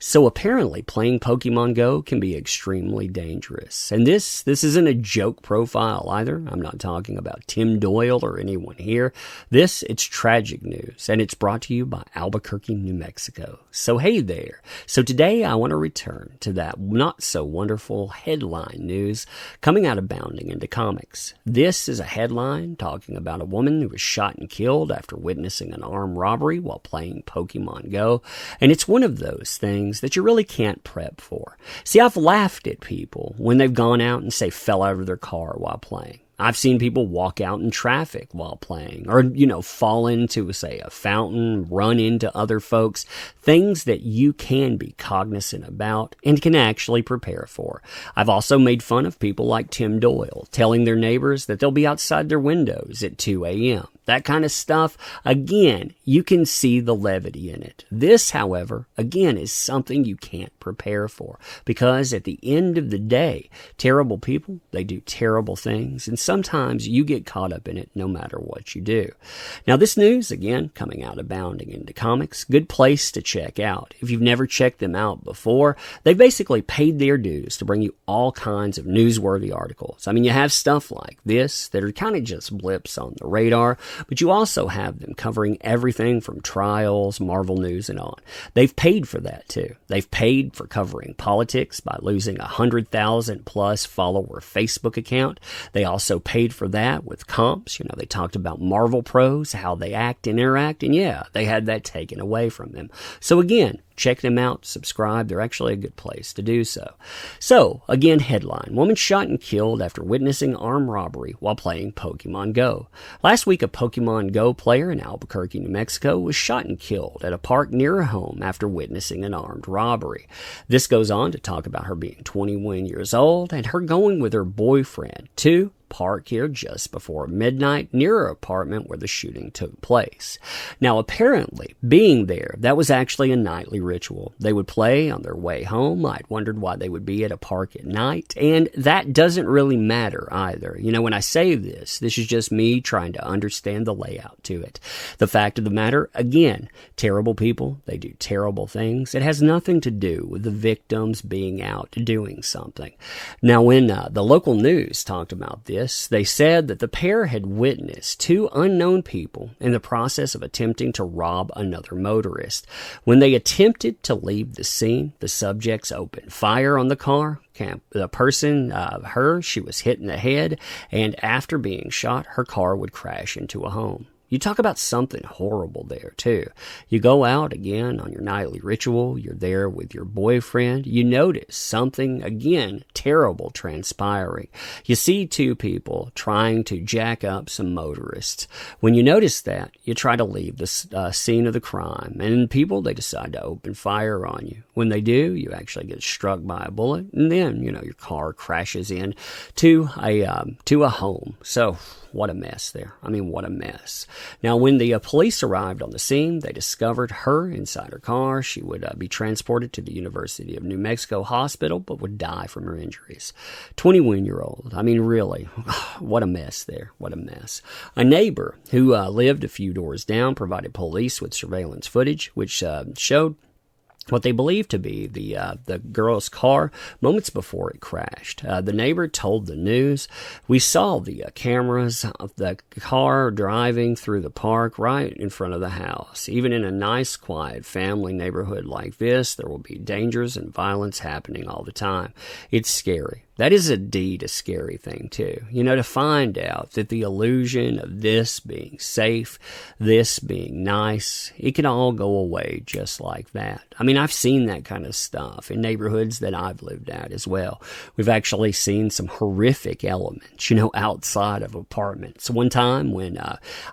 So apparently playing Pokemon Go can be extremely dangerous. And this isn't a joke profile either. I'm not talking about Tim Doyle or anyone here. It's tragic news, and it's brought to you by Albuquerque, New Mexico. So hey there. So today I want to return to that not so wonderful headline news coming out of Bounding into Comics. This is a headline talking about a woman who was shot and killed after witnessing an armed robbery while playing Pokemon Go. And it's one of those things that you really can't prep for. See, I've laughed at people when they've gone out and, say, fell out of their car while playing. I've seen people walk out in traffic while playing or, fall into, say, a fountain, run into other folks, things that you can be cognizant about and can actually prepare for. I've also made fun of people like Tim Doyle, telling their neighbors that they'll be outside their windows at 2 a.m. That kind of stuff, again, you can see the levity in it. This, however, again, is something you can't prepare for because at the end of the day, terrible people, they do terrible things, and sometimes you get caught up in it no matter what you do. Now, this news, again, coming out of Bounding into Comics, good place to check out. If you've never checked them out before, they've basically paid their dues to bring you all kinds of newsworthy articles. I mean, you have stuff like this that are kind of just blips on the radar, but you also have them covering everything from trials, Marvel news, and on. They've paid for that, too. They've paid for covering politics by losing a 100,000 plus follower Facebook account. They also paid for that with comps. They talked about Marvel pros, how they act and interact, and yeah, they had that taken away from them. So again, check them out, subscribe. They're actually a good place to do so. So, again, headline. Woman shot and killed after witnessing armed robbery while playing Pokemon Go. Last week, a Pokemon Go player in Albuquerque, New Mexico was shot and killed at a park near her home after witnessing an armed robbery. This goes on to talk about her being 21 years old and her going with her boyfriend to park here just before midnight near her apartment where the shooting took place. Now, apparently, being there, that was actually a nightly ritual. They would play on their way home. I'd wondered why they would be at a park at night, and that doesn't really matter either. When I say this is just me trying to understand the layout to it. The fact of the matter, again, terrible people, they do terrible things. It has nothing to do with the victims being out doing something. Now, when the local news talked about this, they said that the pair had witnessed two unknown people in the process of attempting to rob another motorist. When they attempted to leave the scene, the subjects opened fire on the car. The person, she was hit in the head, and after being shot, her car would crash into a home. You talk about something horrible there, too. You go out again on your nightly ritual. You're there with your boyfriend. You notice something, again, terrible transpiring. You see two people trying to jack up some motorists. When you notice that, you try to leave the scene of the crime. And people, they decide to open fire on you. When they do, you actually get struck by a bullet. And then, your car crashes in to a home. So, what a mess there. I mean, what a mess. Now, when the police arrived on the scene, they discovered her inside her car. She would be transported to the University of New Mexico Hospital, but would die from her injuries. 21-year-old. I mean, really, what a mess there. What a mess. A neighbor who lived a few doors down provided police with surveillance footage, which showed what they believed to be the girl's car moments before it crashed. The neighbor told the news, "We saw the cameras of the car driving through the park right in front of the house. Even in a nice, quiet family neighborhood like this, there will be dangers and violence happening all the time. It's scary." That is indeed a scary thing, too. To find out that the illusion of this being safe, this being nice, it can all go away just like that. I mean, I've seen that kind of stuff in neighborhoods that I've lived at as well. We've actually seen some horrific elements, outside of apartments. One time when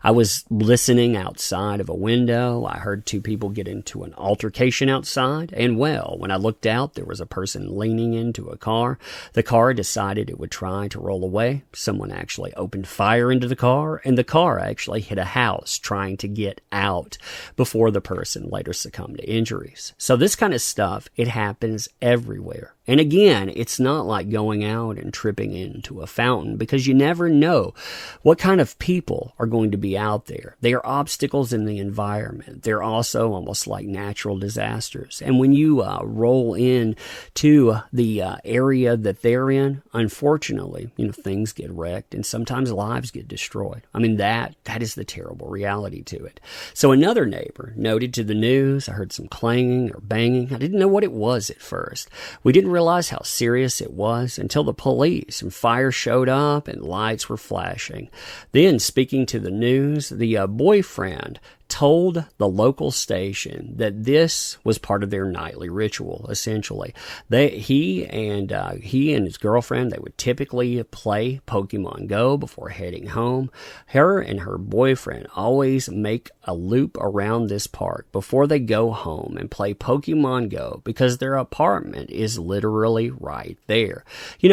I was listening outside of a window, I heard two people get into an altercation outside. And well, when I looked out, there was a person leaning into a car. The car decided it would try to roll away. Someone actually opened fire into the car, and the car actually hit a house trying to get out before the person later succumbed to injuries. So this kind of stuff, it happens everywhere. And again, it's not like going out and tripping into a fountain, because you never know what kind of people are going to be out there. They are obstacles in the environment. They're also almost like natural disasters. And when you roll in to the area that they're in, unfortunately, things get wrecked and sometimes lives get destroyed. I mean, that is the terrible reality to it. So another neighbor noted to the news, I heard some clanging or banging. I didn't know what it was at first. We didn't realize how serious it was until the police and fire showed up and lights were flashing. Then, speaking to the news, the boyfriend told the local station that this was part of their nightly ritual, essentially. He and his girlfriend, they would typically play Pokemon Go before heading home. Her and her boyfriend always make a loop around this park before they go home and play Pokemon Go, because their apartment is literally right there.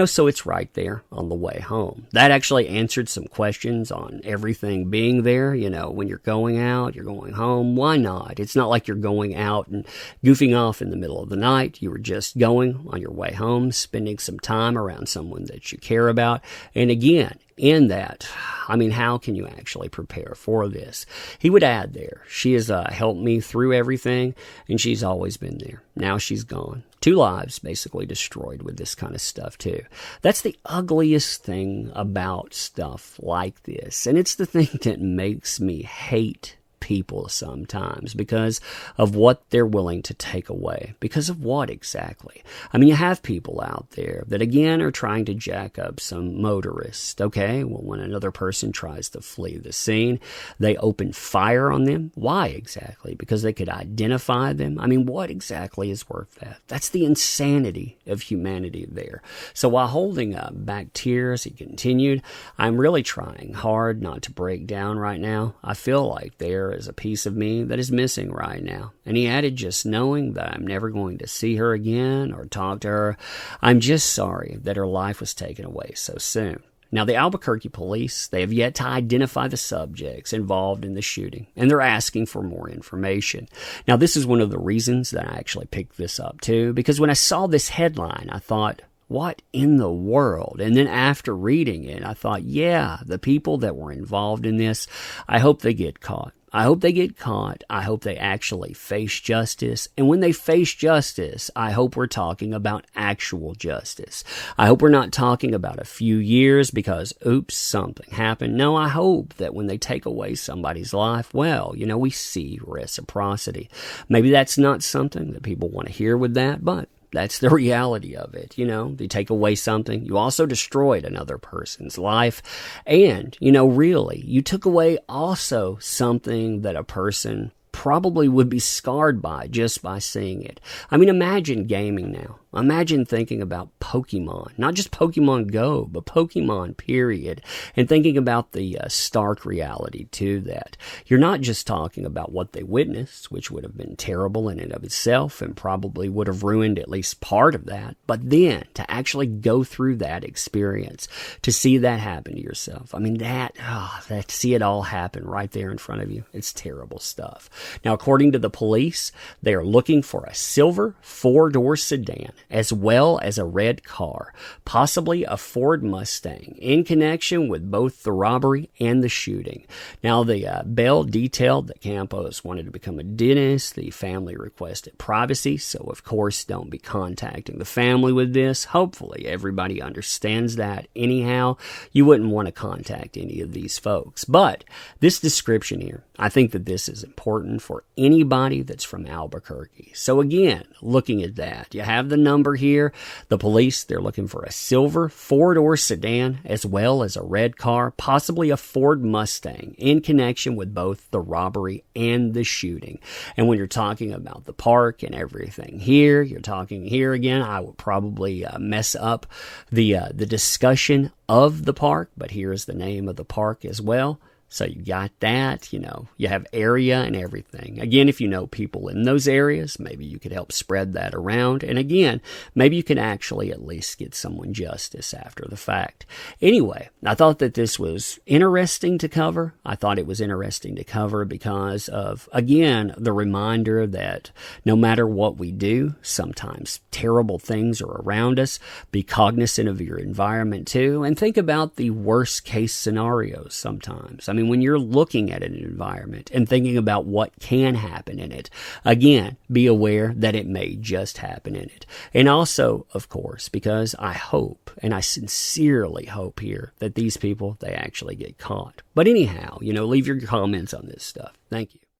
So it's right there on the way home. That actually answered some questions on everything being there. When you're going out, you're going home, why not? It's not like you're going out and goofing off in the middle of the night. You were just going on your way home, spending some time around someone that you care about. And again, in that, how can you actually prepare for this? He would add there, she has helped me through everything, and she's always been there. Now she's gone. 2 lives basically destroyed with this kind of stuff too. That's the ugliest thing about stuff like this. And it's the thing that makes me hate people sometimes, because of what they're willing to take away. Because of what exactly? You have people out there that again are trying to jack up some motorist. Okay, well, when another person tries to flee the scene, they open fire on them. Why exactly? Because they could identify them. What exactly is worth that? That's the insanity of humanity there. So while holding back tears, he continued, I'm really trying hard not to break down right now. I feel like there is a piece of me that is missing right now. And he added, just knowing that I'm never going to see her again or talk to her, I'm just sorry that her life was taken away so soon. Now, the Albuquerque police, they have yet to identify the subjects involved in the shooting, and they're asking for more information. Now, this is one of the reasons that I actually picked this up too, because when I saw this headline, I thought, what in the world? And then after reading it, I thought, yeah, the people that were involved in this, I hope they get caught. I hope they get caught. I hope they actually face justice. And when they face justice, I hope we're talking about actual justice. I hope we're not talking about a few years because, oops, something happened. No, I hope that when they take away somebody's life, well, we see reciprocity. Maybe that's not something that people want to hear with that, but that's the reality of it. They take away something. You also destroyed another person's life. And, really, you took away also something that a person probably would be scarred by just by seeing it. Imagine gaming now. Imagine thinking about Pokemon, not just Pokemon Go, but Pokemon period, and thinking about the stark reality to that. You're not just talking about what they witnessed, which would have been terrible in and of itself and probably would have ruined at least part of that, but then to actually go through that experience, to see that happen to yourself. That see it all happen right there in front of you. It's terrible stuff. Now, according to the police, they are looking for a silver 4-door sedan, as well as a red car, possibly a Ford Mustang, in connection with both the robbery and the shooting. Now, the Bell detailed that Campos wanted to become a dentist. The family requested privacy, so of course don't be contacting the family with this. Hopefully everybody understands that. Anyhow, you wouldn't want to contact any of these folks. But this description here, I think that this is important for anybody that's from Albuquerque. So again, looking at that, you have the number here. The police, they're looking for a silver 4-door sedan as well as a red car, possibly a Ford Mustang, in connection with both the robbery and the shooting. And when you're talking about the park and everything here, you're talking here again, I would probably mess up the discussion of the park, but here's the name of the park as well. So you got that, you have area and everything. Again, if you know people in those areas, maybe you could help spread that around. And again, maybe you can actually at least get someone justice after the fact. Anyway, I thought that this was interesting to cover. I thought it was interesting to cover because of, again, the reminder that no matter what we do, sometimes terrible things are around us. Be cognizant of your environment too, and think about the worst case scenarios sometimes. I mean, when you're looking at an environment and thinking about what can happen in it, again, be aware that it may just happen in it. And also, of course, because I hope, and I sincerely hope here, that these people, they actually get caught. But anyhow, leave your comments on this stuff. Thank you.